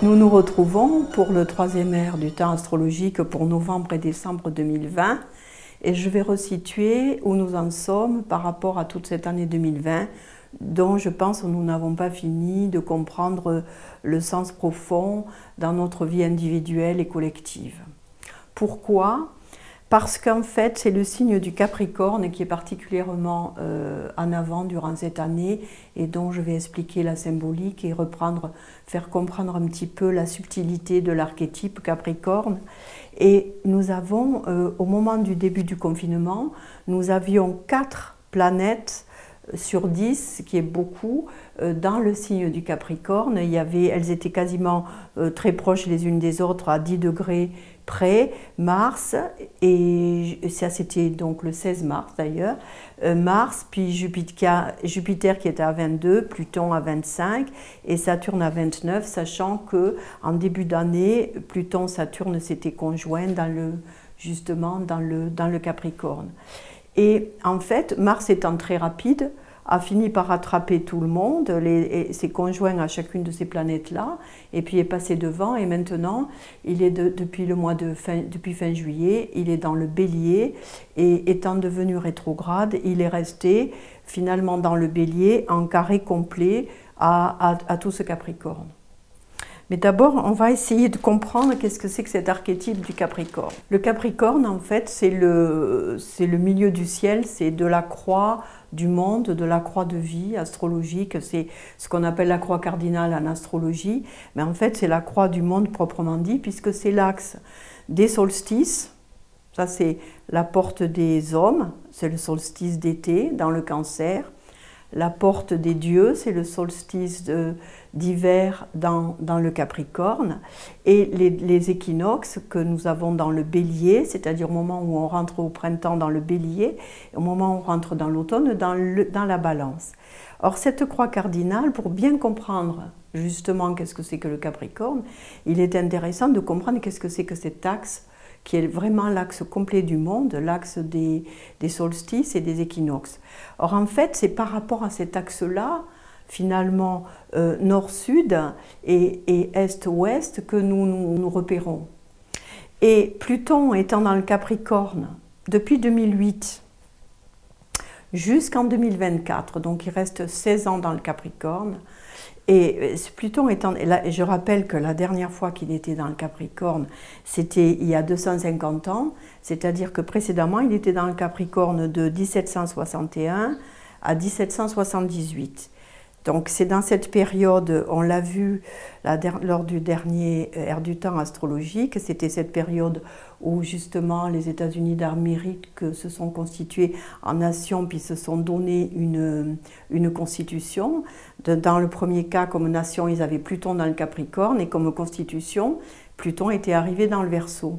Nous nous retrouvons pour le troisième air du temps astrologique pour novembre et décembre 2020 et je vais resituer où nous en sommes par rapport à toute cette année 2020 dont je pense que nous n'avons pas fini de comprendre le sens profond dans notre vie individuelle et collective. Pourquoi ? Parce qu'en fait, c'est le signe du Capricorne qui est particulièrement en avant durant cette année et dont je vais expliquer la symbolique et faire comprendre un petit peu la subtilité de l'archétype Capricorne. Et nous avons, au moment du début du confinement, nous avions 4 planètes sur 10, ce qui est beaucoup, dans le signe du Capricorne. Elles étaient quasiment très proches les unes des autres, à 10 degrés près, Mars, et ça c'était donc le 16 mars d'ailleurs, Mars, puis Jupiter qui était à 22, Pluton à 25 et Saturne à 29, sachant que en début d'année, Pluton-Saturne s'étaient conjoints justement dans le Capricorne. Et en fait, Mars étant très rapide, a fini par rattraper tout le monde, s'est conjoint à chacune de ces planètes-là, et puis est passé devant, et maintenant, il est depuis fin juillet, il est dans le Bélier, et étant devenu rétrograde, il est resté finalement dans le Bélier en carré complet à tout ce Capricorne. Mais d'abord, on va essayer de comprendre qu'est-ce que c'est que cet archétype du Capricorne. Le Capricorne, en fait, c'est le milieu du ciel, c'est de la croix du monde, de la croix de vie astrologique, c'est ce qu'on appelle la croix cardinale en astrologie, mais en fait, c'est la croix du monde proprement dit, puisque c'est l'axe des solstices, ça c'est la porte des hommes, c'est le solstice d'été dans le Cancer. La porte des dieux, c'est le solstice d'hiver dans le Capricorne. Et les équinoxes que nous avons dans le Bélier, c'est-à-dire au moment où on rentre au printemps dans le Bélier, et au moment où on rentre dans l'automne dans la Balance. Or, cette croix cardinale, pour bien comprendre justement qu'est-ce que c'est que le Capricorne, il est intéressant de comprendre qu'est-ce que c'est que cet axe qui est vraiment l'axe complet du monde, l'axe des solstices et des équinoxes. Or, en fait, c'est par rapport à cet axe-là, finalement, nord-sud et est-ouest, que nous repérons. Et Pluton étant dans le Capricorne depuis 2008 jusqu'en 2024, donc il reste 16 ans dans le Capricorne, et Pluton étant, je rappelle que la dernière fois qu'il était dans le Capricorne, c'était il y a 250 ans, c'est-à-dire que précédemment, il était dans le Capricorne de 1761 à 1778. Donc c'est dans cette période, on l'a vu lors du dernier air du temps astrologique, c'était cette période où justement les États-Unis d'Amérique se sont constitués en nation puis se sont donné une constitution. Dans le premier cas, comme nation, ils avaient Pluton dans le Capricorne et comme constitution, Pluton était arrivé dans le Verseau.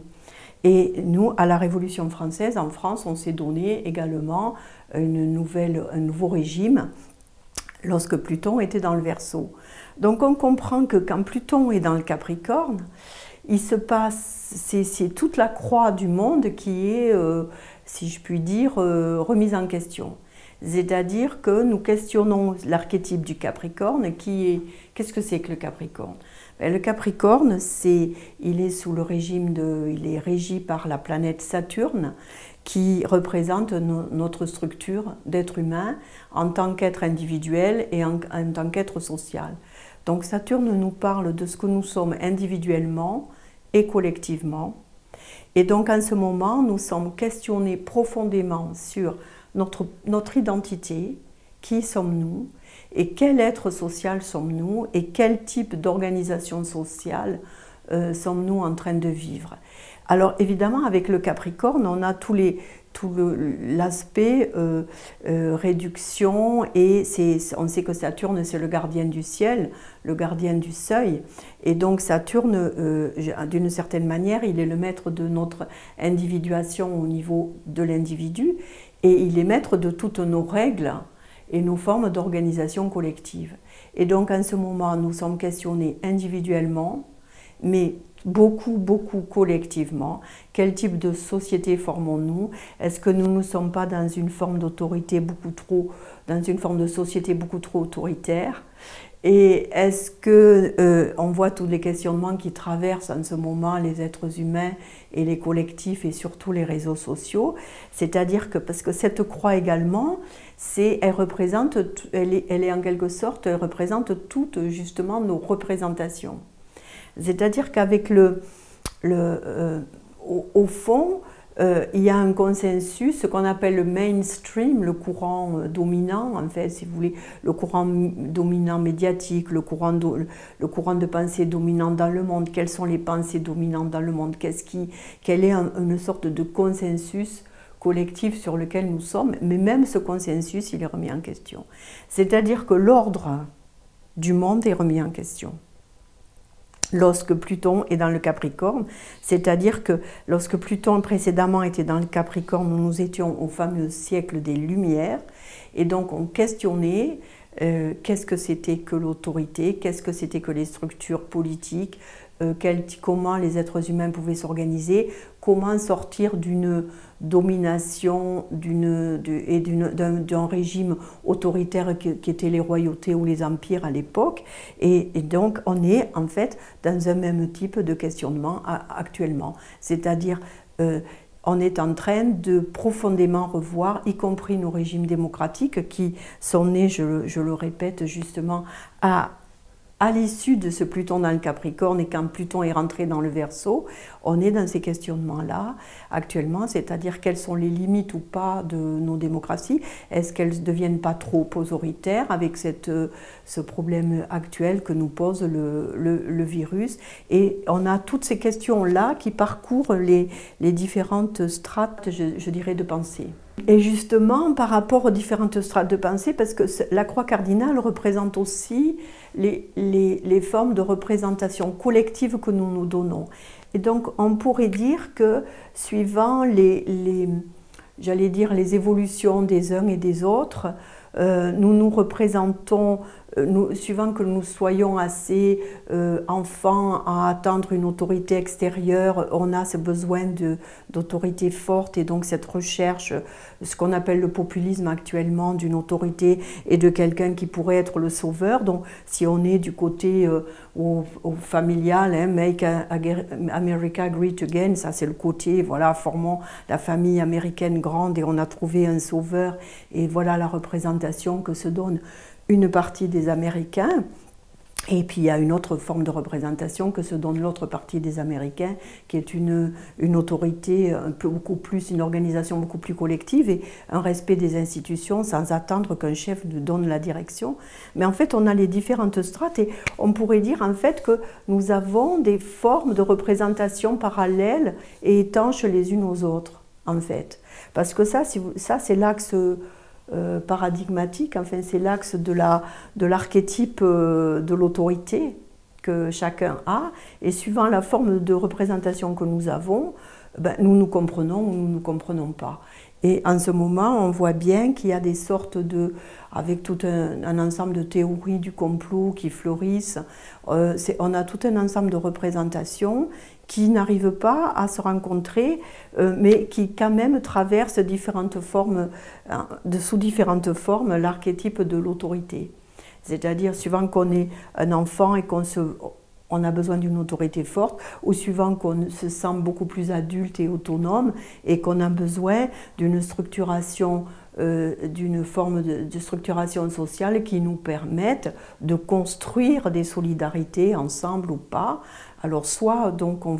Et nous, à la Révolution française, en France, on s'est donné également un nouveau régime lorsque Pluton était dans le Verseau. Donc on comprend que quand Pluton est dans le Capricorne, il se passe, c'est toute la croix du monde qui est, si je puis dire, remise en question. C'est-à-dire que nous questionnons l'archétype du Capricorne, qu'est-ce que c'est que le Capricorne? Le Capricorne, il est sous le régime il est régi par la planète Saturne, qui représente notre structure d'être humain en tant qu'être individuel et en tant qu'être social. Donc Saturne nous parle de ce que nous sommes individuellement et collectivement. Et donc en ce moment, nous sommes questionnés profondément sur notre identité, qui sommes-nous et quel être social sommes-nous et quel type d'organisation sociale sommes-nous en train de vivre. Alors évidemment, avec le Capricorne, on a tous tout l'aspect réduction, et on sait que Saturne c'est le gardien du ciel, le gardien du seuil, et donc Saturne d'une certaine manière il est le maître de notre individuation au niveau de l'individu, et il est maître de toutes nos règles et nos formes d'organisation collective. Et donc en ce moment nous sommes questionnés individuellement, mais beaucoup collectivement. Quel type de société formons-nous? Est-ce que nous ne sommes pas dans une forme d'autorité dans une forme de société beaucoup trop autoritaire? Et est-ce que on voit tous les questionnements qui traversent en ce moment les êtres humains et les collectifs et surtout les réseaux sociaux? C'est-à-dire que, parce que cette croix également, elle est en quelque sorte, elle représente toutes justement nos représentations. C'est-à-dire qu'avec au fond, il y a un consensus, ce qu'on appelle le mainstream, le courant dominant, en fait, si vous voulez, le courant dominant médiatique, le courant de pensée dominant dans le monde. Quelles sont les pensées dominantes dans le monde? Quelle est une sorte de consensus collectif sur lequel nous sommes? Mais même ce consensus, il est remis en question. C'est-à-dire que l'ordre du monde est remis en question lorsque Pluton est dans le Capricorne, c'est-à-dire que lorsque Pluton précédemment était dans le Capricorne, nous étions au fameux siècle des Lumières, et donc on questionnait qu'est-ce que c'était que l'autorité, qu'est-ce que c'était que les structures politiques, comment les êtres humains pouvaient s'organiser, comment sortir d'une domination d'un régime autoritaire qui était les royautés ou les empires à l'époque. Et donc on est en fait dans un même type de questionnement actuellement. C'est-à-dire on est en train de profondément revoir, y compris nos régimes démocratiques qui sont nés, je le répète justement, à l'issue de ce Pluton dans le Capricorne, et quand Pluton est rentré dans le Verseau, on est dans ces questionnements-là actuellement, c'est-à-dire quelles sont les limites ou pas de nos démocraties, est-ce qu'elles ne deviennent pas trop autoritaires avec ce problème actuel que nous pose le virus. Et on a toutes ces questions-là qui parcourent les différentes strates, je dirais, de pensée. Et justement, par rapport aux différentes strates de pensée, parce que la croix cardinale représente aussi les formes de représentation collective que nous nous donnons. Et donc, on pourrait dire que, suivant j'allais dire, les évolutions des uns et des autres, nous nous représentons, suivant que nous soyons assez enfants à attendre une autorité extérieure, on a ce besoin d'autorité forte, et donc cette recherche, ce qu'on appelle le populisme actuellement, d'une autorité et de quelqu'un qui pourrait être le sauveur. Donc si on est du côté au familial, hein, Make America Great Again, ça c'est le côté, voilà, formons la famille américaine grande et on a trouvé un sauveur, et voilà la représentation que se donne une partie des Américains. Et puis il y a une autre forme de représentation que se donne l'autre partie des Américains, qui est une autorité beaucoup plus, une organisation beaucoup plus collective et un respect des institutions sans attendre qu'un chef nous donne la direction. Mais en fait, on a les différentes strates, et on pourrait dire en fait que nous avons des formes de représentation parallèles et étanches les unes aux autres, en fait. Parce que ça c'est l'axe paradigmatique, enfin c'est l'axe de l'archétype de l'autorité que chacun a, et suivant la forme de représentation que nous avons, nous nous comprenons ou nous ne nous comprenons pas. Et en ce moment, on voit bien qu'il y a des sortes avec tout un ensemble de théories du complot qui fleurissent, on a tout un ensemble de représentations qui n'arrivent pas à se rencontrer, mais qui quand même traversent différentes formes, sous différentes formes, l'archétype de l'autorité. C'est-à-dire, suivant qu'on est un enfant et on a besoin d'une autorité forte, ou suivant qu'on se sent beaucoup plus adulte et autonome et qu'on a besoin d'une structuration, d'une forme de structuration sociale qui nous permette de construire des solidarités ensemble ou pas. Alors soit donc on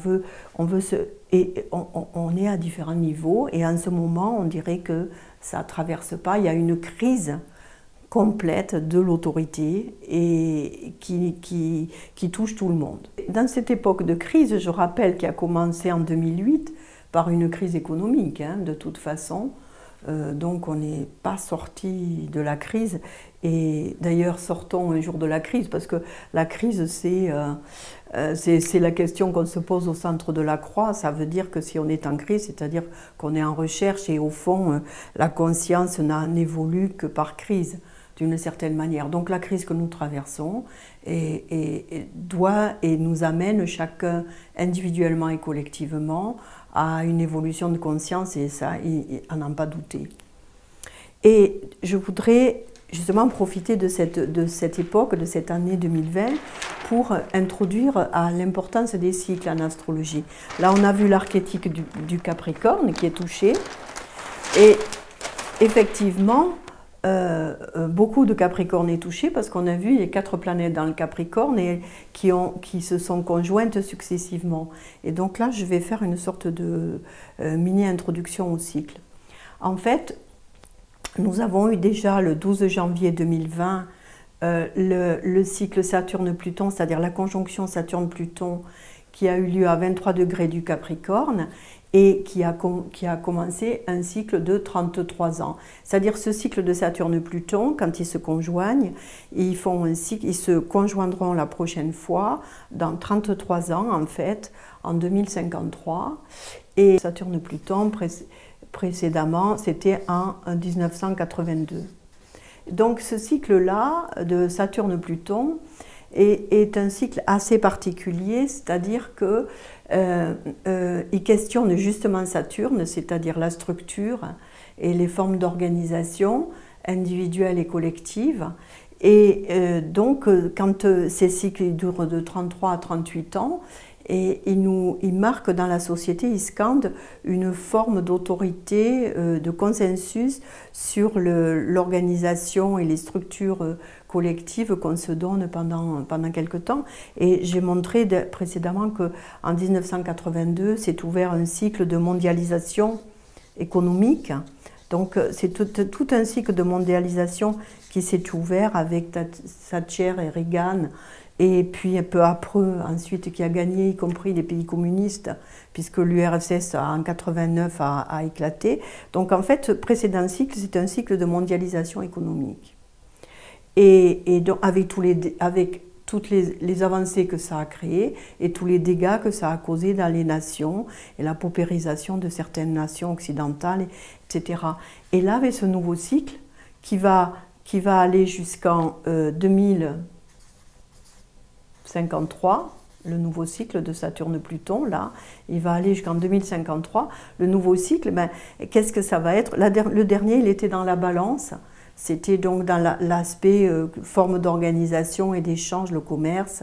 est à différents niveaux, et en ce moment on dirait que ça ne traverse pas, il y a une crise complète de l'autorité et qui touche tout le monde. Dans cette époque de crise, je rappelle, qui a commencé en 2008, par une crise économique, hein, de toute façon. Donc on n'est pas sorti de la crise, et d'ailleurs sortons un jour de la crise, parce que la crise c'est la question qu'on se pose au centre de la croix. Ça veut dire que si on est en crise, c'est-à-dire qu'on est en recherche, et au fond la conscience n'évolue que par crise d'une certaine manière. Donc la crise que nous traversons doit et nous amène chacun individuellement et collectivement à une évolution de conscience, et ça, à n'en pas douter. Et je voudrais justement profiter de cette époque, de cette année 2020, pour introduire à l'importance des cycles en astrologie. Là, on a vu l'archétype du Capricorne qui est touché, et effectivement, beaucoup de Capricorne est touché, parce qu'on a vu il y a 4 planètes dans le Capricorne et qui se sont conjointes successivement. Et donc là, je vais faire une sorte de mini-introduction au cycle. En fait, nous avons eu déjà le 12 janvier 2020 le cycle Saturne-Pluton, c'est-à-dire la conjonction Saturne-Pluton qui a eu lieu à 23 degrés du Capricorne, et qui a commencé un cycle de 33 ans. C'est-à-dire ce cycle de Saturne-Pluton, quand ils se conjoignent, ils se conjoindront la prochaine fois, dans 33 ans en fait, en 2053. Et Saturne-Pluton, précédemment, c'était en 1982. Donc ce cycle-là, de Saturne-Pluton, est un cycle assez particulier, c'est-à-dire que il questionne justement Saturne, c'est-à-dire la structure et les formes d'organisation individuelles et collectives. Et donc, quand ces cycles durent de 33 à 38 ans, et ils marquent dans la société, ils scandent une forme d'autorité, de consensus sur l'organisation et les structures collectives qu'on se donne pendant quelque temps. Et j'ai montré précédemment qu'en 1982 s'est ouvert un cycle de mondialisation économique. Donc c'est tout un cycle de mondialisation qui s'est ouvert avec Thatcher et Reagan, et puis un peu après, ensuite, qui a gagné, y compris les pays communistes, puisque l'URSS en 89 a éclaté. Donc en fait, ce précédent cycle, c'est un cycle de mondialisation économique. Et donc avec toutes les avancées que ça a créées et tous les dégâts que ça a causés dans les nations, et la paupérisation de certaines nations occidentales, etc. Et là, avec ce nouveau cycle, qui va aller jusqu'en 2053, le nouveau cycle de Saturne-Pluton, là, il va aller jusqu'en 2053. Le nouveau cycle, qu'est-ce que ça va être? Le dernier, il était dans la balance. C'était donc dans l'aspect forme d'organisation et d'échange, le commerce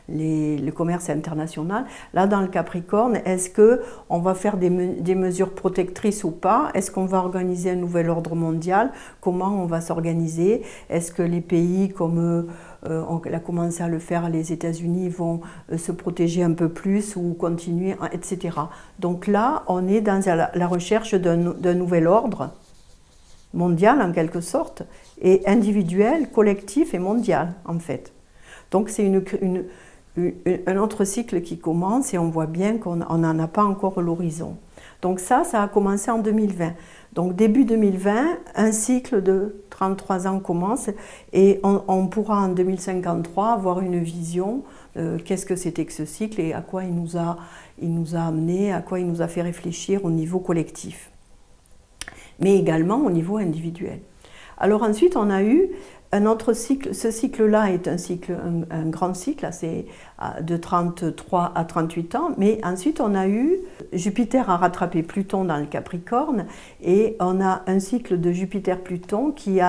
international. Là, dans le Capricorne, est-ce qu'on va faire des mesures protectrices ou pas? Est-ce qu'on va organiser un nouvel ordre mondial? Comment on va s'organiser? Est-ce que les pays, comme on a commencé à le faire, les États-Unis, vont se protéger un peu plus ou continuer, etc. Donc là, on est dans la recherche d'un nouvel ordre mondial en quelque sorte, et individuel, collectif et mondial en fait. Donc c'est un autre cycle qui commence, et on voit bien qu'on n'en a pas encore l'horizon. Donc ça a commencé en 2020. Donc début 2020, un cycle de 33 ans commence, et on pourra en 2053 avoir une vision qu'est-ce que c'était que ce cycle et à quoi il nous a amené, à quoi il nous a fait réfléchir au niveau collectif, mais également au niveau individuel. Alors ensuite, on a eu un autre cycle. Ce cycle-là est un grand cycle, c'est de 33 à 38 ans, mais ensuite on a eu, Jupiter a rattrapé Pluton dans le Capricorne, et on a un cycle de Jupiter-Pluton qui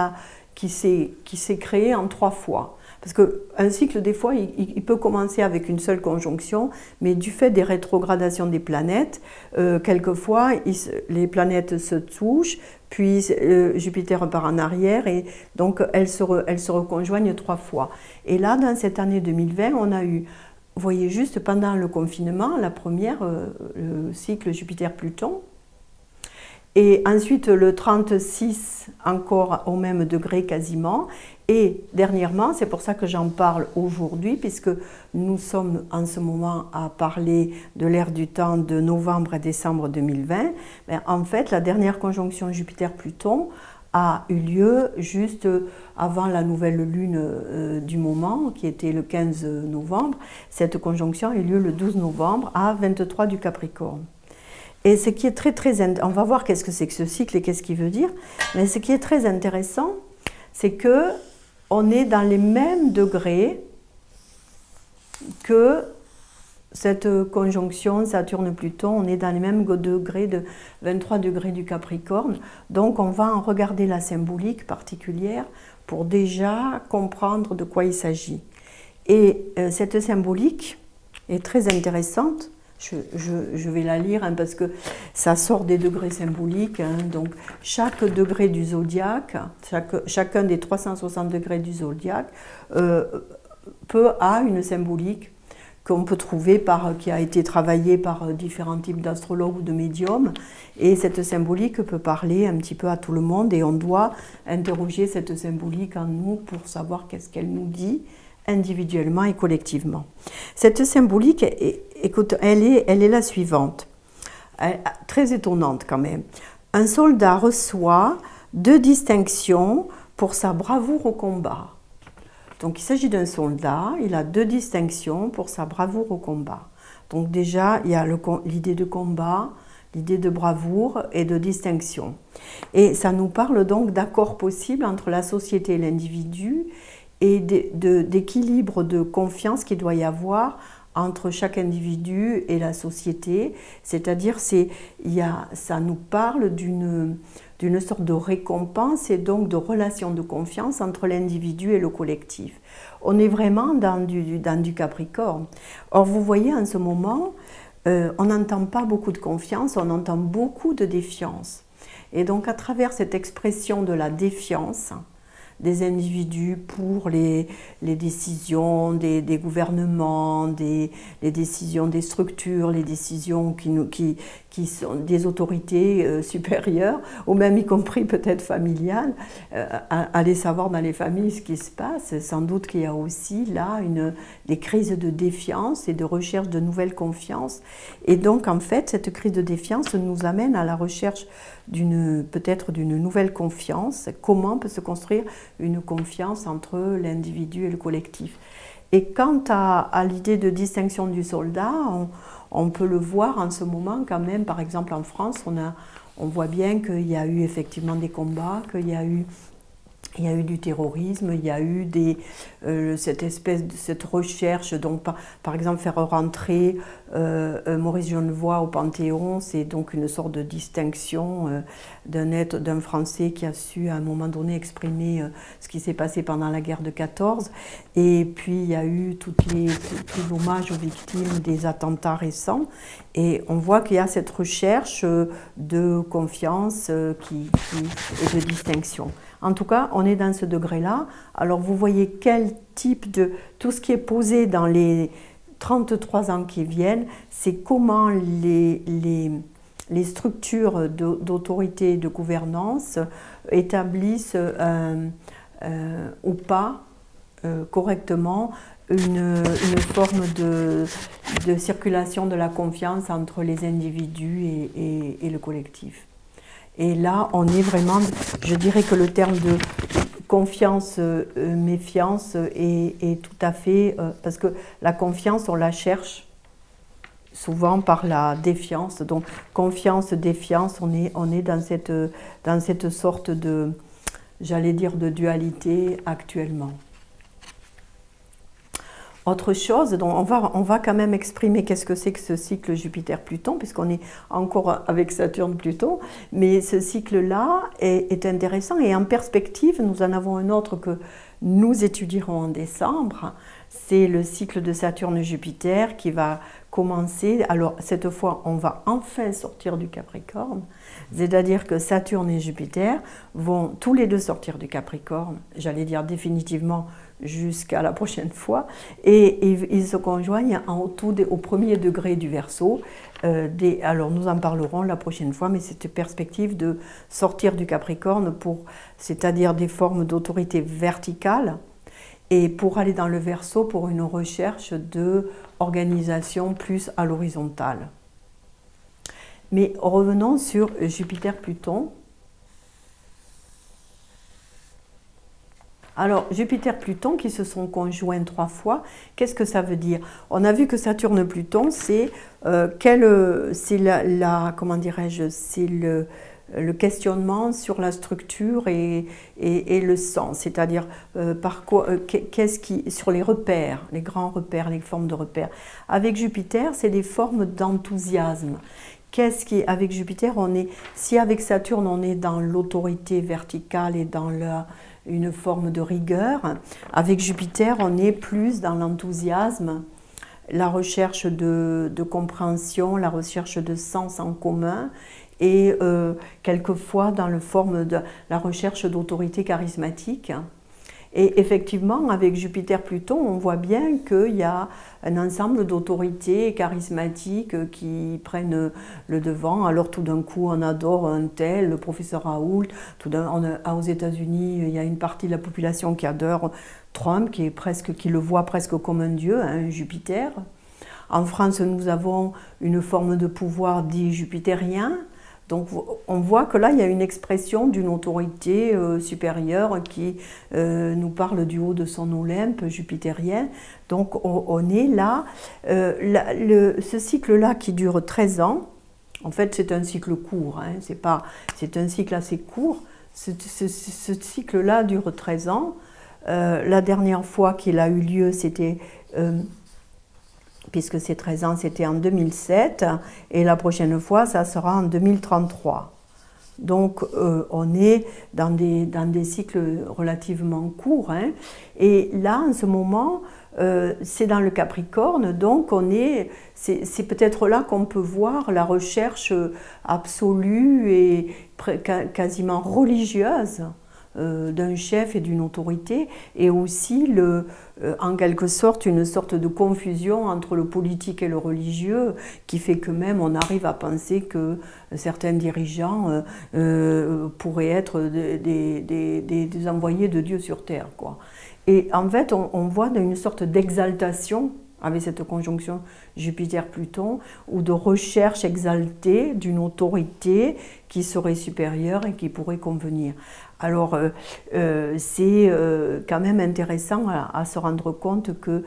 s'est créé en 3 fois. Parce qu'un cycle, des fois, il peut commencer avec une seule conjonction, mais du fait des rétrogradations des planètes, quelquefois, les planètes se touchent, puis Jupiter repart en arrière, et donc elles se reconjoignent 3 fois. Et là, dans cette année 2020, on a eu, vous voyez juste pendant le confinement, la première, le cycle Jupiter-Pluton, et ensuite le 36 encore au même degré quasiment. Et dernièrement, c'est pour ça que j'en parle aujourd'hui, puisque nous sommes en ce moment à parler de l'ère du temps de novembre et décembre 2020. Mais en fait, la dernière conjonction Jupiter-Pluton a eu lieu juste avant la nouvelle lune du moment, qui était le 15 novembre. Cette conjonction a eu lieu le 12 novembre à 23 du Capricorne. Et ce qui est on va voir qu'est-ce que c'est que ce cycle et qu'est-ce qu'il veut dire, mais ce qui est très intéressant, c'est que on est dans les mêmes degrés que cette conjonction Saturne-Pluton, on est dans les mêmes degrés de 23 degrés du Capricorne, donc on va en regarder la symbolique particulière pour déjà comprendre de quoi il s'agit. Et cette symbolique est très intéressante. Je vais la lire parce que ça sort des degrés symboliques. Donc, chaque degré du zodiaque, chacun des 360 degrés du zodiaque a une symbolique qu'on peut trouver qui a été travaillée par différents types d'astrologues ou de médiums. Et cette symbolique peut parler un petit peu à tout le monde et on doit interroger cette symbolique en nous pour savoir qu'est-ce qu'elle nous dit individuellement et collectivement. Cette symbolique, écoute, elle est la suivante, très étonnante quand même. Un soldat reçoit 2 distinctions pour sa bravoure au combat. Donc il s'agit d'un soldat, il a 2 distinctions pour sa bravoure au combat. Donc déjà, il y a l'idée de combat, l'idée de bravoure et de distinction. Et ça nous parle donc d'accord possible entre la société et l'individu, et d'équilibre de confiance qu'il doit y avoir entre chaque individu et la société. C'est-à-dire, ça nous parle d'une sorte de récompense et donc de relation de confiance entre l'individu et le collectif. On est vraiment dans du Capricorne. Or, vous voyez, en ce moment, on n'entend pas beaucoup de confiance, on entend beaucoup de défiance. Et donc, à travers cette expression de la défiance des individus pour les décisions des gouvernements, les décisions des structures, les décisions qui sont des autorités supérieures, ou même y compris peut-être familiales, aller savoir dans les familles ce qui se passe. Sans doute qu'il y a aussi là des crises de défiance et de recherche de nouvelles confiances. Et donc en fait, cette crise de défiance nous amène à la recherche peut-être d'une nouvelle confiance. Comment peut se construire une confiance entre l'individu et le collectif? Et quant à l'idée de distinction du soldat, on peut le voir en ce moment quand même. Par exemple en France, on voit bien qu'il y a eu effectivement des combats, qu'il y a eu du terrorisme, il y a eu cette recherche, donc par exemple faire rentrer Maurice Genevoix au Panthéon, c'est donc une sorte de distinction d'un Français qui a su à un moment donné exprimer ce qui s'est passé pendant la guerre de 14. Et puis il y a eu tous l'hommage aux victimes des attentats récents. Et on voit qu'il y a cette recherche de confiance et de distinction. En tout cas, on est dans ce degré-là. Alors, vous voyez quel type tout ce qui est posé dans les 33 ans qui viennent, c'est comment les structures d'autorité et de gouvernance établissent ou pas correctement une forme de circulation de la confiance entre les individus et le collectif. Et là, on est vraiment, je dirais que le terme de confiance, méfiance est tout à fait, parce que la confiance, on la cherche souvent par la défiance. Donc, confiance, défiance, on est dans cette sorte de, j'allais dire, de dualité actuellement. Autre chose, donc on va quand même exprimer qu'est-ce que c'est que ce cycle Jupiter-Pluton, puisqu'on est encore avec Saturne-Pluton, mais ce cycle-là est intéressant et en perspective, nous en avons un autre que nous étudierons en décembre, c'est le cycle de Saturne-Jupiter qui va commencer. Alors cette fois, on va enfin sortir du Capricorne, c'est-à-dire que Saturne et Jupiter vont tous les deux sortir du Capricorne, j'allais dire définitivement jusqu'à la prochaine fois, et ils se conjoignent au premier degré du Verseau. Alors nous en parlerons la prochaine fois, mais cette perspective de sortir du Capricorne, c'est-à-dire des formes d'autorité verticale, et pour aller dans le Verseau pour une recherche d'organisation plus à l'horizontale. Mais revenons sur Jupiter-Pluton. Alors, Jupiter-Pluton qui se sont conjoints 3 fois, qu'est-ce que ça veut dire? On a vu que Saturne-Pluton, c'est comment dirais-je, c'est le questionnement sur la structure et le sens, c'est-à-dire sur les repères, les grands repères, les formes de repères. Avec Jupiter, c'est des formes d'enthousiasme. Avec Jupiter, si avec Saturne, on est dans l'autorité verticale et dans une forme de rigueur, avec Jupiter, on est plus dans l'enthousiasme, la recherche de compréhension, la recherche de sens en commun, et quelquefois dans la forme de la recherche d'autorité charismatique. Et effectivement, avec Jupiter-Pluton, on voit bien qu'il y a un ensemble d'autorités charismatiques qui prennent le devant. Alors tout d'un coup, on adore un tel, le professeur Raoult. Aux États-Unis, il y a une partie de la population qui adore Trump, qui le voit presque comme un dieu, un Jupiter. En France, nous avons une forme de pouvoir dit jupitérien. Donc on voit que là, il y a une expression d'une autorité supérieure qui nous parle du haut de son Olympe jupitérien. Donc on est là. Ce cycle-là qui dure 13 ans, en fait c'est un cycle court, hein, c'est un cycle assez court. Ce cycle-là dure 13 ans. La dernière fois qu'il a eu lieu, c'était... puisque c'est 13 ans, c'était en 2007, et la prochaine fois, ça sera en 2033. Donc, on est dans des cycles relativement courts. Hein. Et là, en ce moment, c'est dans le Capricorne, donc c'est peut-être là qu'on peut voir la recherche absolue et quasiment religieuse d'un chef et d'une autorité, et aussi en quelque sorte une sorte de confusion entre le politique et le religieux qui fait que même on arrive à penser que certains dirigeants pourraient être des envoyés de Dieu sur terre, quoi. Et en fait on voit une sorte d'exaltation avec cette conjonction Jupiter-Pluton, ou de recherche exaltée d'une autorité qui serait supérieure et qui pourrait convenir. Alors, c'est quand même intéressant à se rendre compte que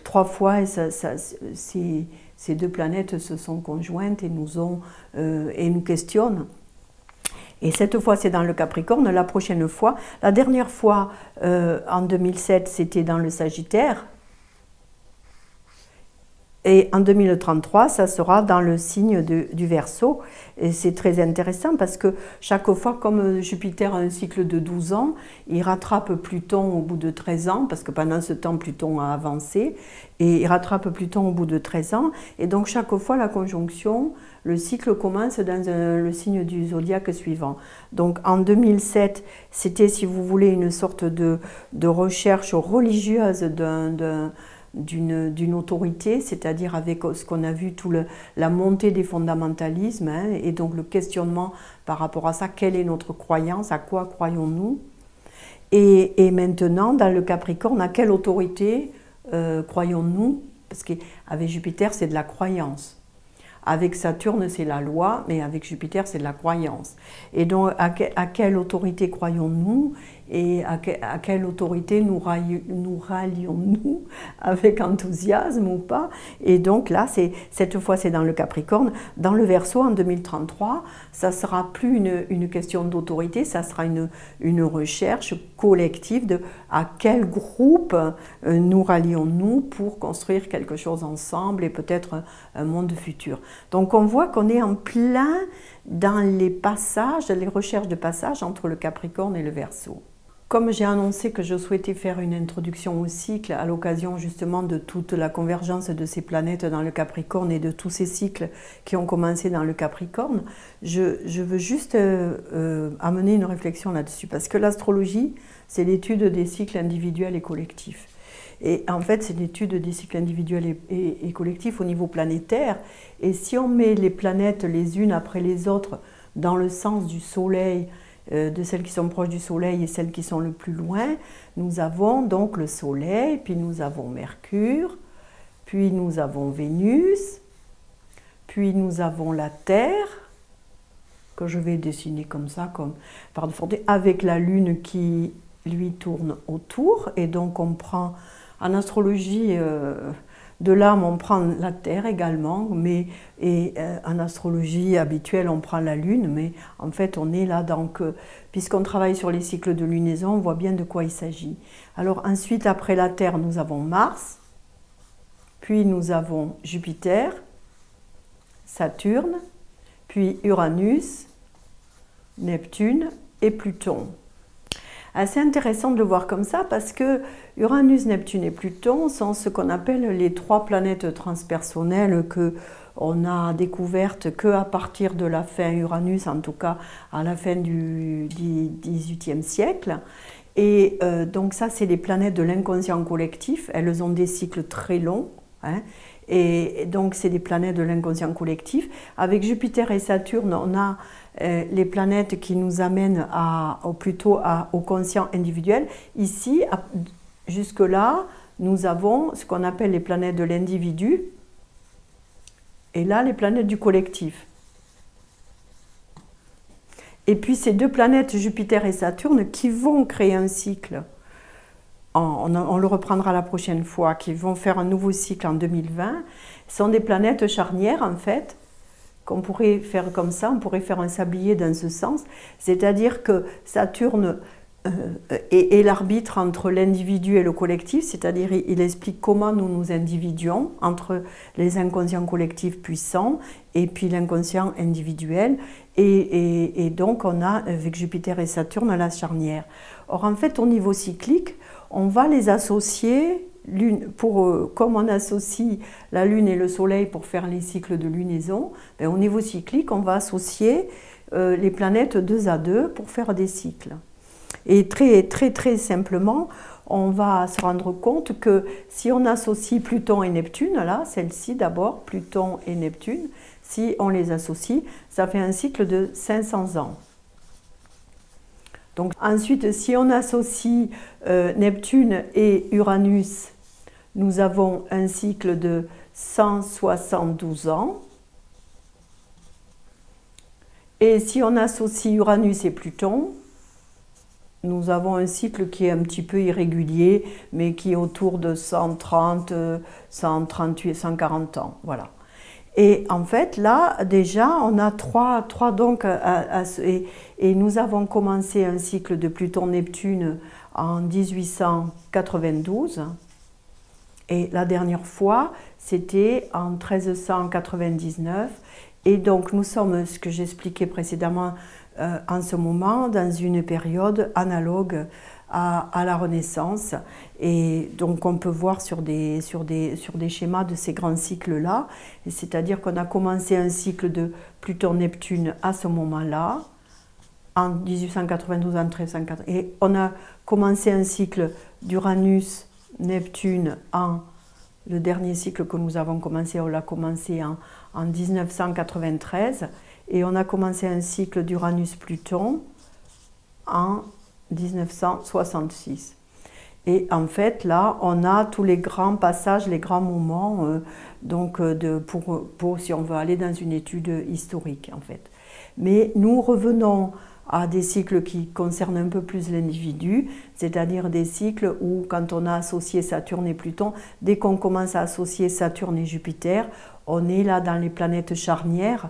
3 fois, ces 2 planètes se sont conjointes et nous questionnent. Et cette fois, c'est dans le Capricorne. La prochaine fois, la dernière fois, en 2007, c'était dans le Sagittaire. Et en 2033, ça sera dans le signe du Verseau. Et c'est très intéressant parce que chaque fois, comme Jupiter a un cycle de 12 ans, il rattrape Pluton au bout de 13 ans, parce que pendant ce temps, Pluton a avancé, et il rattrape Pluton au bout de 13 ans. Et donc, chaque fois, la conjonction, le cycle commence dans le signe du zodiaque suivant. Donc, en 2007, c'était, si vous voulez, une sorte de recherche religieuse d'une autorité, c'est-à-dire avec ce qu'on a vu, la montée des fondamentalismes, hein, et donc le questionnement par rapport à ça, quelle est notre croyance, à quoi croyons-nous, et maintenant, dans le Capricorne, à quelle autorité croyons-nous, parce qu'avec Jupiter, c'est de la croyance. Avec Saturne, c'est la loi, mais avec Jupiter, c'est de la croyance. Et donc, à quelle autorité croyons-nous et à quelle autorité nous rallions-nous avec enthousiasme ou pas? Et donc là, cette fois, c'est dans le Capricorne. Dans le Verseau, en 2033, ça ne sera plus une question d'autorité, ça sera une recherche collective de à quel groupe nous rallions-nous pour construire quelque chose ensemble et peut-être un monde futur. Donc on voit qu'on est en plein dans les recherches de passage entre le Capricorne et le Verseau. Comme j'ai annoncé que je souhaitais faire une introduction au cycle à l'occasion justement de toute la convergence de ces planètes dans le Capricorne et de tous ces cycles qui ont commencé dans le Capricorne, je veux juste amener une réflexion là-dessus. Parce que l'astrologie, c'est l'étude des cycles individuels et collectifs. Et en fait, c'est l'étude des cycles individuels et collectifs au niveau planétaire. Et si on met les planètes les unes après les autres dans le sens du Soleil, de celles qui sont proches du Soleil et celles qui sont le plus loin, nous avons donc le Soleil, puis nous avons Mercure, puis nous avons Vénus, puis nous avons la Terre, que je vais dessiner comme ça, avec la Lune qui lui tourne autour, et donc on prend, en astrologie de l'âme, on prend la Terre également, en astrologie habituelle, on prend la Lune, mais en fait, on est là, donc, puisqu'on travaille sur les cycles de lunaison, on voit bien de quoi il s'agit. Alors ensuite, après la Terre, nous avons Mars, puis nous avons Jupiter, Saturne, puis Uranus, Neptune et Pluton. Assez intéressant de le voir comme ça parce que Uranus, Neptune et Pluton sont ce qu'on appelle les trois planètes transpersonnelles que on a découvertes qu'à partir de la fin, Uranus en tout cas, à la fin du XVIIIe siècle. Et donc ça, c'est les planètes de l'inconscient collectif. Elles ont des cycles très longs. Hein, et donc c'est des planètes de l'inconscient collectif. Avec Jupiter et Saturne, on a les planètes qui nous amènent plutôt au conscient individuel. Ici, jusque-là, nous avons ce qu'on appelle les planètes de l'individu, et là, les planètes du collectif. Et puis ces deux planètes, Jupiter et Saturne, qui vont créer un cycle, on le reprendra la prochaine fois, qui vont faire un nouveau cycle en 2020, sont des planètes charnières en fait, qu'on pourrait faire comme ça, on pourrait faire un sablier dans ce sens, c'est-à-dire que Saturne est l'arbitre entre l'individu et le collectif, c'est-à-dire il explique comment nous nous individuons entre les inconscients collectifs puissants et puis l'inconscient individuel, et donc on a avec Jupiter et Saturne la charnière. Or en fait au niveau cyclique, on va les associer, comme on associe la Lune et le Soleil pour faire les cycles de lunaison, au niveau cyclique, on va associer les planètes 2 à 2 pour faire des cycles. Et très simplement, on va se rendre compte que si on associe Pluton et Neptune, là, celle-ci d'abord, Pluton et Neptune, si on les associe, ça fait un cycle de 500 ans. Donc ensuite, si on associe Neptune et Uranus, nous avons un cycle de 172 ans. Et si on associe Uranus et Pluton, nous avons un cycle qui est un petit peu irrégulier, mais qui est autour de 130, 138, 140 ans. Voilà. Et en fait, là, déjà, on a trois donc, et nous avons commencé un cycle de Pluton-Neptune en 1892. Et la dernière fois, c'était en 1399. Et donc, nous sommes, ce que j'expliquais précédemment, en ce moment, dans une période analogue à la Renaissance. Et donc, on peut voir sur des schémas de ces grands cycles-là, c'est-à-dire qu'on a commencé un cycle de Pluton-Neptune à ce moment-là, en 1892, en 1394, et on a commencé un cycle d'Uranus-Neptune le dernier cycle que nous avons commencé, on l'a commencé en 1993, et on a commencé un cycle d'Uranus-Pluton en 1966. Et en fait, là, on a tous les grands passages, les grands moments, si on veut aller dans une étude historique, en fait. Mais nous revenons à des cycles qui concernent un peu plus l'individu, c'est-à-dire des cycles où, quand on a associé Saturne et Pluton, dès qu'on commence à associer Saturne et Jupiter, on est là dans les planètes charnières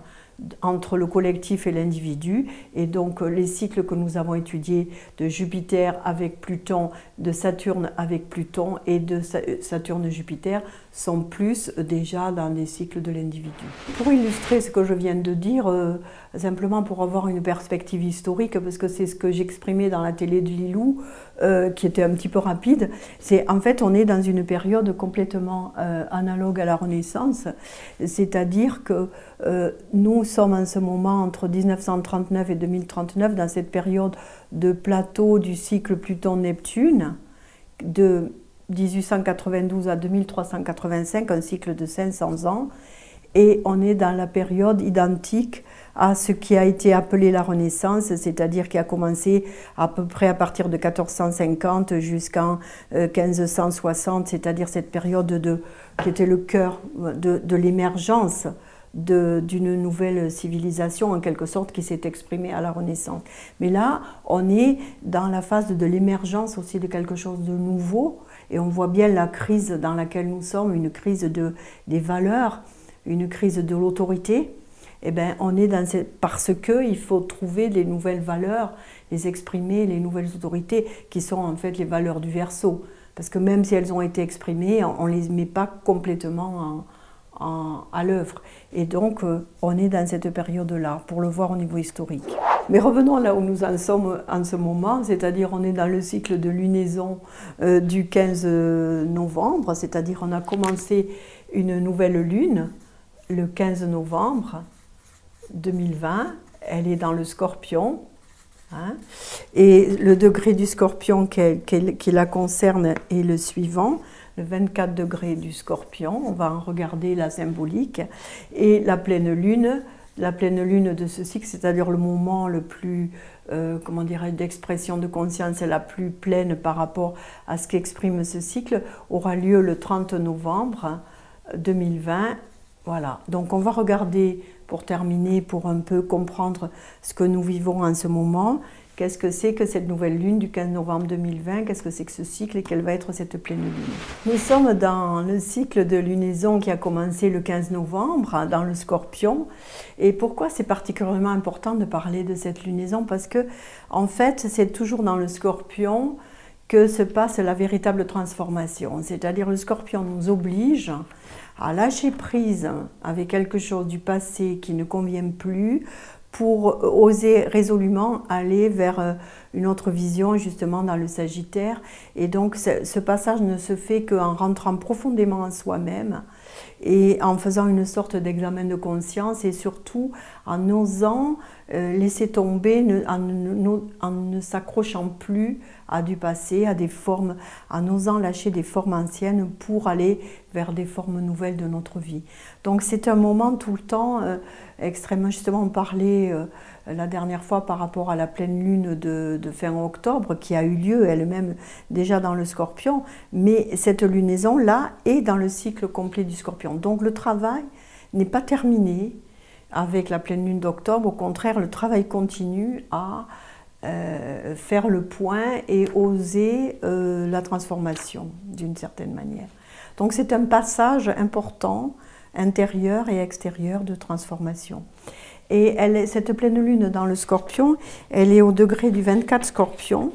entre le collectif et l'individu. Et donc les cycles que nous avons étudiés de Jupiter avec Pluton, de Saturne avec Pluton et de Saturne-Jupiter sont plus déjà dans les cycles de l'individu. Pour illustrer ce que je viens de dire, simplement pour avoir une perspective historique, parce que c'est ce que j'exprimais dans la télé de Lilou, qui était un petit peu rapide, c'est en fait on est dans une période complètement analogue à la Renaissance, c'est-à-dire que nous sommes en ce moment entre 1939 et 2039 dans cette période de plateau du cycle Pluton-Neptune, de 1892 à 2385, un cycle de 500 ans, et on est dans la période identique à ce qui a été appelé la Renaissance, c'est-à-dire qui a commencé à peu près à partir de 1450 jusqu'en 1560, c'est-à-dire cette période qui était le cœur de l'émergence d'une nouvelle civilisation, en quelque sorte, qui s'est exprimée à la Renaissance. Mais là, on est dans la phase de l'émergence aussi de quelque chose de nouveau, et on voit bien la crise dans laquelle nous sommes, une crise des valeurs, une crise de l'autorité. Eh bien, on est dans parce qu'il faut trouver les nouvelles valeurs, les exprimer, les nouvelles autorités, qui sont en fait les valeurs du Verseau. Parce que même si elles ont été exprimées, on ne les met pas complètement à l'œuvre. Et donc, on est dans cette période-là, pour le voir au niveau historique. Mais revenons là où nous en sommes en ce moment, c'est-à-dire on est dans le cycle de lunaison du 15 novembre, c'est-à-dire on a commencé une nouvelle lune le 15 novembre 2020, elle est dans le Scorpion, hein, et le degré du Scorpion qui la concerne est le suivant, le 24 degrés du Scorpion, on va en regarder la symbolique, et la pleine lune de ce cycle, c'est-à-dire le moment le plus, comment dirais-je, d'expression de conscience la plus pleine par rapport à ce qu'exprime ce cycle, aura lieu le 30 novembre 2020. Voilà, donc on va regarder, pour terminer, pour un peu comprendre ce que nous vivons en ce moment, qu'est-ce que c'est que cette nouvelle lune du 15 novembre 2020, qu'est-ce que c'est que ce cycle et quelle va être cette pleine lune. Nous sommes dans le cycle de lunaison qui a commencé le 15 novembre, dans le Scorpion. Et pourquoi c'est particulièrement important de parler de cette lunaison? Parce que, en fait, c'est toujours dans le Scorpion que se passe la véritable transformation. C'est-à-dire le Scorpion nous oblige à lâcher prise avec quelque chose du passé qui ne convient plus pour oser résolument aller vers une autre vision, justement dans le Sagittaire. Et donc ce passage ne se fait qu'en rentrant profondément en soi-même et en faisant une sorte d'examen de conscience et surtout en osant laisser tomber, en ne s'accrochant plus à du passé, à des formes, en osant lâcher des formes anciennes pour aller vers des formes nouvelles de notre vie. Donc c'est un moment tout le temps extrêmement, justement on parlait la dernière fois par rapport à la pleine lune de fin octobre qui a eu lieu elle-même déjà dans le Scorpion, mais cette lunaison-là est dans le cycle complet du Scorpion. Donc le travail n'est pas terminé avec la pleine lune d'octobre, au contraire le travail continue à faire le point et oser la transformation d'une certaine manière. Donc c'est un passage important, intérieur et extérieur de transformation. Et cette pleine lune dans le Scorpion, elle est au degré du 24 Scorpion.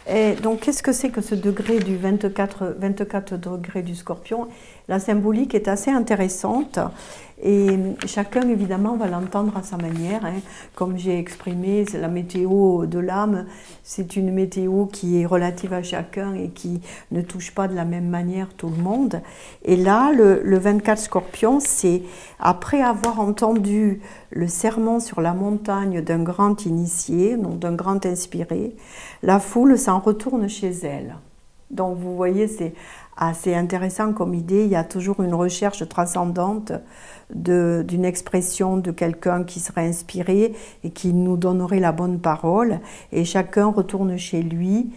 Et donc qu'est-ce que c'est que ce degré du 24 degrés du Scorpion? La symbolique est assez intéressante et chacun évidemment va l'entendre à sa manière. Hein. Comme j'ai exprimé, la météo de l'âme, c'est une météo qui est relative à chacun et qui ne touche pas de la même manière tout le monde. Et là, le 24 Scorpion, c'est après avoir entendu le sermon sur la montagne d'un grand initié, donc d'un grand inspiré, la foule s'en retourne chez elle. Donc vous voyez, c'est assez intéressant comme idée. Il y a toujours une recherche transcendante d'une expression de quelqu'un qui serait inspiré et qui nous donnerait la bonne parole. Et chacun retourne chez lui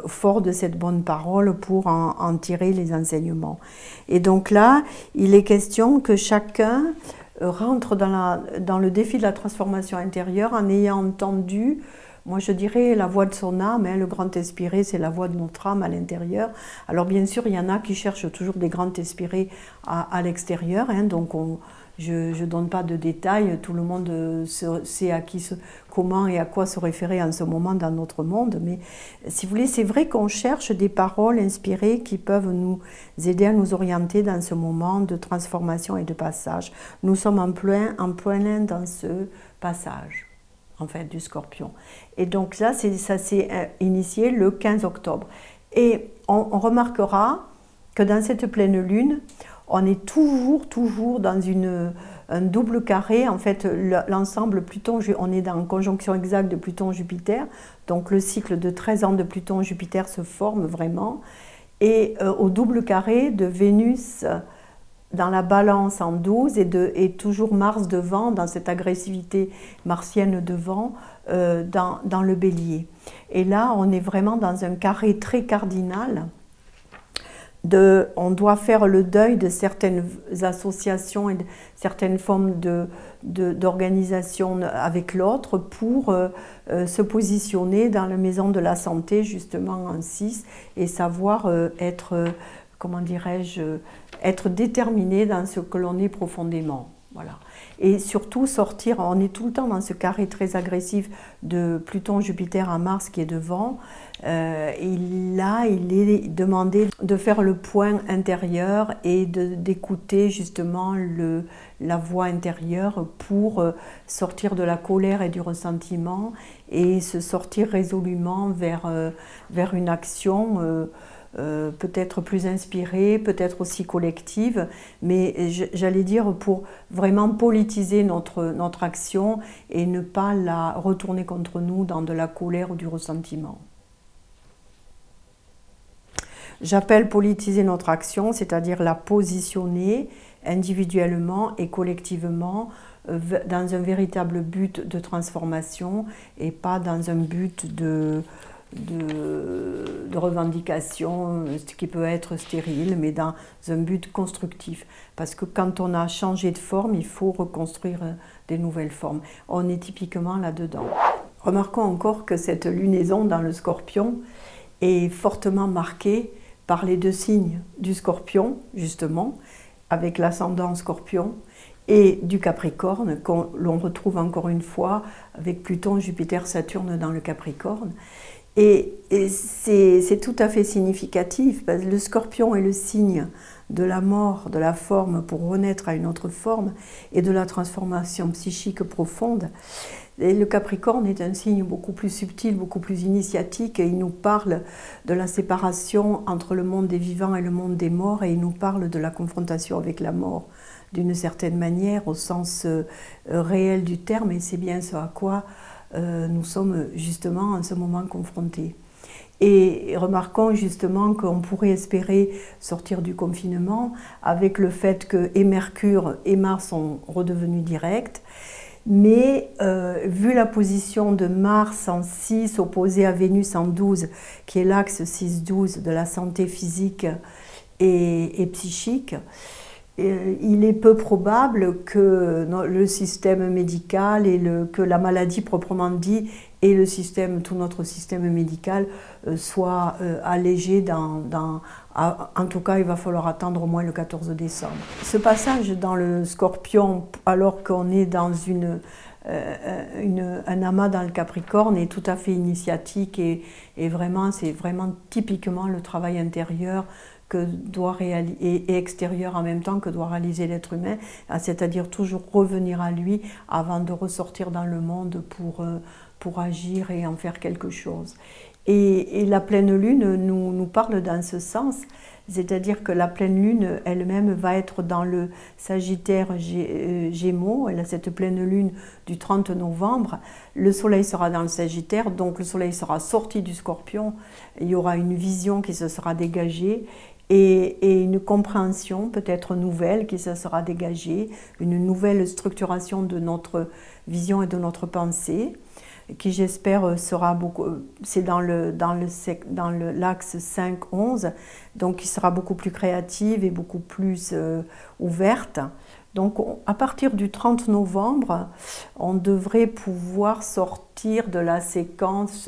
fort de cette bonne parole pour en tirer les enseignements. Et donc là, il est question que chacun rentre dans le défi de la transformation intérieure en ayant entendu, moi je dirais, la voix de son âme. Hein, le grand inspiré, c'est la voix de notre âme à l'intérieur. Alors bien sûr, il y en a qui cherchent toujours des grands inspirés à l'extérieur. Hein, donc Je ne donne pas de détails, tout le monde sait comment et à quoi se référer en ce moment dans notre monde. Mais si vous voulez, c'est vrai qu'on cherche des paroles inspirées qui peuvent nous aider à nous orienter dans ce moment de transformation et de passage. Nous sommes en plein dans ce passage, en fait, du Scorpion. Et donc là, ça s'est initié le 15 octobre. Et on remarquera que dans cette pleine lune, on est toujours dans un double carré. En fait, l'ensemble Pluton, on est dans une conjonction exacte de Pluton-Jupiter. Donc le cycle de 13 ans de Pluton-Jupiter se forme vraiment. Et au double carré de Vénus dans la balance en 12 et toujours Mars devant, dans cette agressivité martienne devant, dans le bélier. Et là, on est vraiment dans un carré très cardinal. On doit faire le deuil de certaines associations et de certaines formes d'organisation avec l'autre pour se positionner dans la maison de la santé, justement en 6, et savoir être, comment dirais-je, être déterminé dans ce que l'on est profondément. Voilà. Et surtout sortir, on est tout le temps dans ce carré très agressif de Pluton-Jupiter à Mars qui est devant. Et là, il est demandé de faire le point intérieur et d'écouter justement la voix intérieure pour sortir de la colère et du ressentiment et se sortir résolument vers une action peut-être plus inspirée, peut-être aussi collective, mais j'allais dire pour vraiment politiser notre action et ne pas la retourner contre nous dans de la colère ou du ressentiment. J'appelle politiser notre action, c'est-à-dire la positionner individuellement et collectivement dans un véritable but de transformation et pas dans un but de revendication, ce qui peut être stérile, mais dans un but constructif. Parce que quand on a changé de forme, il faut reconstruire des nouvelles formes. On est typiquement là-dedans. Remarquons encore que cette lunaison dans le Scorpion est fortement marquée par les deux signes du Scorpion, justement, avec l'ascendant Scorpion, et du Capricorne, qu'on retrouve encore une fois avec Pluton, Jupiter, Saturne dans le Capricorne. Et c'est tout à fait significatif, parce que le Scorpion est le signe de la mort, de la forme pour renaître à une autre forme, et de la transformation psychique profonde. Et le Capricorne est un signe beaucoup plus subtil, beaucoup plus initiatique, et il nous parle de la séparation entre le monde des vivants et le monde des morts, et il nous parle de la confrontation avec la mort, d'une certaine manière, au sens réel du terme, et c'est bien ce à quoi nous sommes justement en ce moment confrontés. Et remarquons justement qu'on pourrait espérer sortir du confinement avec le fait que et Mercure et Mars sont redevenus directs, mais vu la position de Mars en 6 opposée à Vénus en 12, qui est l'axe 6-12 de la santé physique et psychique, il est peu probable que le système médical et que la maladie proprement dit et tout notre système médical soit allégé en tout cas, il va falloir attendre au moins le 14 décembre. Ce passage dans le Scorpion, alors qu'on est dans un amas dans le Capricorne, est tout à fait initiatique et vraiment, c'est vraiment typiquement le travail intérieur et extérieur en même temps que doit réaliser l'être humain, c'est-à-dire toujours revenir à lui avant de ressortir dans le monde pour agir et en faire quelque chose. Et la pleine lune nous parle dans ce sens, c'est-à-dire que la pleine lune elle-même va être dans le Sagittaire Gémeaux, elle a cette pleine lune du 30 novembre, le soleil sera dans le Sagittaire, donc le soleil sera sorti du Scorpion, il y aura une vision qui se sera dégagée, et une compréhension peut-être nouvelle qui se sera dégagée, une nouvelle structuration de notre vision et de notre pensée, qui j'espère sera beaucoup, c'est dans l'axe 5-11, donc qui sera beaucoup plus créative et beaucoup plus ouverte. Donc à partir du 30 novembre, on devrait pouvoir sortir de la séquence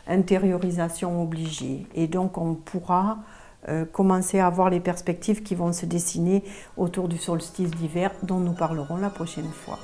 intériorisation obligée, et donc on pourra commencer à voir les perspectives qui vont se dessiner autour du solstice d'hiver dont nous parlerons la prochaine fois.